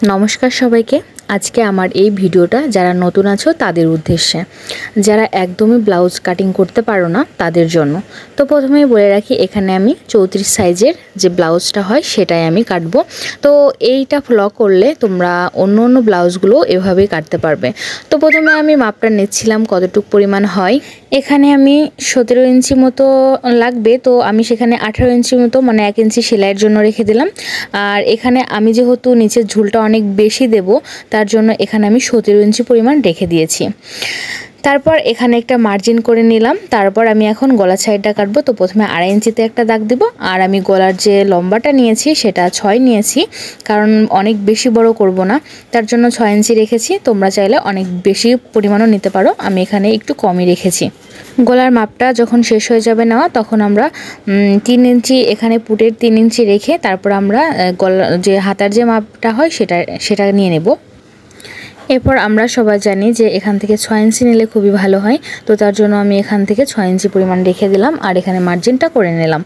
নমস্কার সবাইকে। আজকে আমার এই ভিডিওটা যারা নতুন আছো তাদের উদ্দেশ্যে, যারা একদমই ব্লাউজ কাটিং করতে পারো না তাদের জন্য। তো প্রথমেই বলে রাখি, এখানে আমি 34 সাইজের যে ব্লাউজটা হয় সেটাই আমি কাটবো। তো এইটা ফলো করলে তোমরা অন্য ব্লাউজগুলো এভাবেই কাটতে পারবে। তো প্রথমে আমি মাপটা নিচ্ছিলাম কতটুকু পরিমাণ হয়। এখানে আমি 17 ইঞ্চি মতো লাগবে, তো আমি সেখানে 18 ইঞ্চি মতো মানে 1 ইঞ্চি সেলাইয়ের জন্য রেখে দিলাম। আর এখানে আমি যেহেতু নিচের ঝুলটা অনেক বেশি দেব, তার জন্য এখানে আমি 17 ইঞ্চি পরিমাণ রেখে দিয়েছি। তারপর এখানে একটা মার্জিন করে নিলাম। তারপর আমি এখন গলার সাইডটা কাটবো। তো প্রথমে 2.5 ইঞ্চিতে একটা দাগ দেব। আর আমি গলার যে লম্বাটা নিয়েছি সেটা 6 নিয়েছি, কারণ অনেক বেশি বড় করব না, তার জন্য 6 ইঞ্চি রেখেছি। তোমরা চাইলে অনেক বেশি পরিমাণও নিতে পারো, আমি এখানে একটু কমই রেখেছি। গলার মাপটা যখন শেষ হয়ে যাবে নেওয়া, তখন আমরা 3 ইঞ্চি এখানে পুটের 3 ইঞ্চি রেখে তারপর আমরা গলা যে হাতার যে মাপটা হয় সেটা নিয়ে নেব। এরপর আমরা সবাই জানি যে এখান থেকে 6 ইঞ্চি নিলে খুবই ভালো হয়, তো তার জন্য আমি এখান থেকে 6 ইঞ্চি পরিমাণ রেখে দিলাম আর এখানে মার্জিনটা করে নিলাম।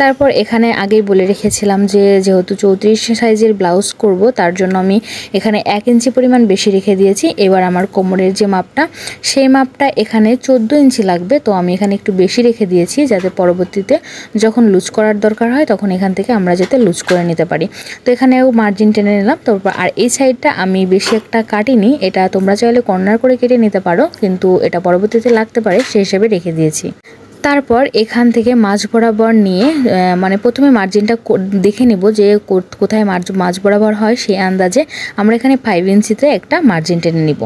তারপর এখানে আগেই বলে রেখেছিলাম যে যেহেতু 34 সাইজের ব্লাউজ করব, তার জন্য আমি এখানে 1 ইঞ্চি পরিমাণ বেশি রেখে দিয়েছি। এবার আমার কোমরের যে মাপটা, সেই মাপটা এখানে 14 ইঞ্চি লাগবে, তো আমি এখানে একটু বেশি রেখে দিয়েছি যাতে পরবর্তীতে যখন লুজ করার দরকার হয় তখন এখান থেকে আমরা যাতে লুজ করে নিতে পারি। তো এখানেও মার্জিন টেনে নিলাম। তারপর আর এই সাইডটা আমি বেশি একটা কাটিনি, এটা তোমরা চাইলে কর্নার করে কেটে নিতে পারো, কিন্তু এটা পরবর্তীতে লাগতে পারে সেই হিসেবে রেখে দিয়েছি। তারপর এখান থেকে মাঝ বরাবর নিয়ে মানে প্রথমে মার্জিনটা দেখে নিব যে কোথায় মাঝ বরাবর হয়, সেই আন্দাজে আমরা এখানে 5 ইঞ্চিতে একটা মার্জিন টেনে নিব।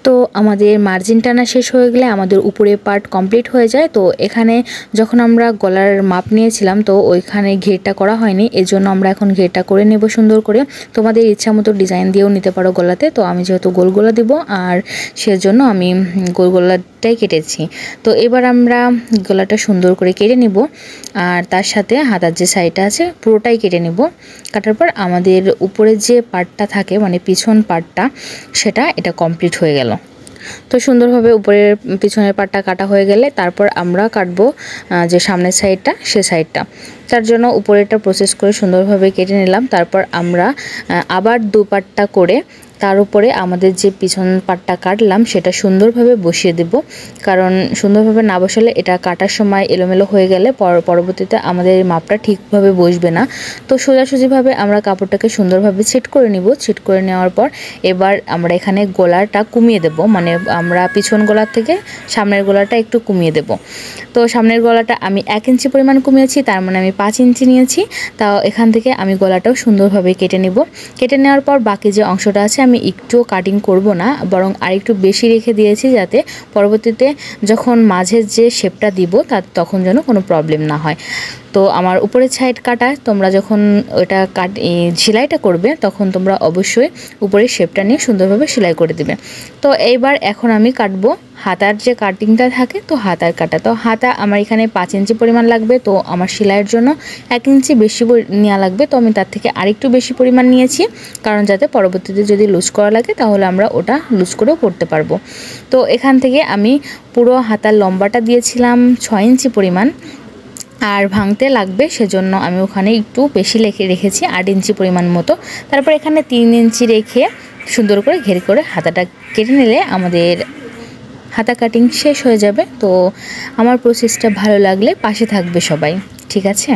তো আমাদের মার্জিন টানা শেষ হয়ে গেলে আমাদের উপরের পার্ট কমপ্লিট হয়ে যায়। তো এখানে যখন আমরা গলার মাপ নিয়েছিলাম তো ওইখানে ঘেরটা করা হয়নি, এজন্য আমরা এখন ঘেরটা করে নেব সুন্দর করে। তোমাদের ইচ্ছা মতো ডিজাইন দিয়েও নিতে পারো গলাতে। তো আমি যেহেতু গোল গলা দিব আর সেজন্য আমি গোল গলাটাই কেটেছি। তো এবার আমরা গলাটা সুন্দর করে কেটে নিব আর তার সাথে হাতার যে সাইডটা আছে পুরোটাই কেটে নিব। কাটার পর আমাদের উপরের যে পার্টটা থাকে মানে পিছন পার্টটা, এটা কমপ্লিট হয়ে গেল। তো সুন্দরভাবে উপরের পিছনের পাটটা কাটা হয়ে গেলে তারপর আমরা কাটবো যে সামনের সাইডটা, সে সাইডটা। তার জন্য উপরেরটা প্রসেস করে সুন্দরভাবে কেটে নিলাম। তারপর আমরা আবার দু পাটটা করে তার উপরে আমাদের যে পিছন পাটটা কাটলাম সেটা সুন্দরভাবে বসিয়ে দেব, কারণ সুন্দরভাবে না বসালে এটা কাটার সময় এলোমেলো হয়ে গেলে পরবর্তীতে আমাদের মাপটা ঠিকভাবে বসবে না। তো সোজাসুজিভাবে আমরা কাপড়টাকে সুন্দরভাবে সেট করে নিব। সেট করে নেওয়ার পর এবার আমরা এখানে গলাটা কমিয়ে দেব, মানে আমরা পিছন গলার থেকে সামনের গলাটা একটু কমিয়ে দেব। তো সামনের গলাটা আমি 1 ইঞ্চি পরিমাণ কমিয়েছি, তার মানে আমি 5 ইঞ্চি নিয়েছি। তাও এখান থেকে আমি গলাটাও সুন্দরভাবে কেটে নিব। কেটে নেওয়ার পর বাকি যে অংশটা আছে আমি একটুও কাটিং করব না, বরং আরেকটু বেশি রেখে দিয়েছি যাতে পরবর্তীতে যখন মাঝের যে শেপটা দিব তখন যেন কোনো প্রবলেম না হয়। তো আমার উপরের সাইড কাটা, তোমরা যখন ওটা সেলাইটা করবে তখন তোমরা অবশ্যই উপরের শেপটা নিয়ে সুন্দরভাবে সেলাই করে দিবে। তো এইবার এখন আমি কাটবো হাতার যে কাটিংটা থাকে, তো হাতার কাটা। তো হাতা আমার এখানে 5 ইঞ্চি পরিমাণ লাগবে, তো আমার সেলাইয়ের জন্য 1 ইঞ্চি বেশি নেওয়া লাগবে। তো আমি তার থেকে আরেকটু বেশি পরিমাণ নিয়েছি, কারণ যাতে পরবর্তীতে যদি লুজ করা লাগে তাহলে আমরা ওটা লুজ করেও করতে পারবো। তো এখান থেকে আমি পুরো হাতার লম্বাটা দিয়েছিলাম 6 ইঞ্চি পরিমাণ, আর ভাঙতে লাগবে সেজন্য আমি ওখানে একটু বেশি রেখেছি 8 ইঞ্চি পরিমাণ মতো। তারপর এখানে 3 ইঞ্চি রেখে সুন্দর করে ঘের করে হাতাটা কেটে নিলে আমাদের হাতা কাটিং শেষ হয়ে যাবে। তো আমার প্রসেসটা ভালো লাগলে পাশে থাকবে সবাই, ঠিক আছে?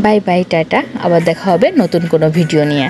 বাই বাই, টাটা, আবার দেখা হবে নতুন কোনো ভিডিও নিয়ে।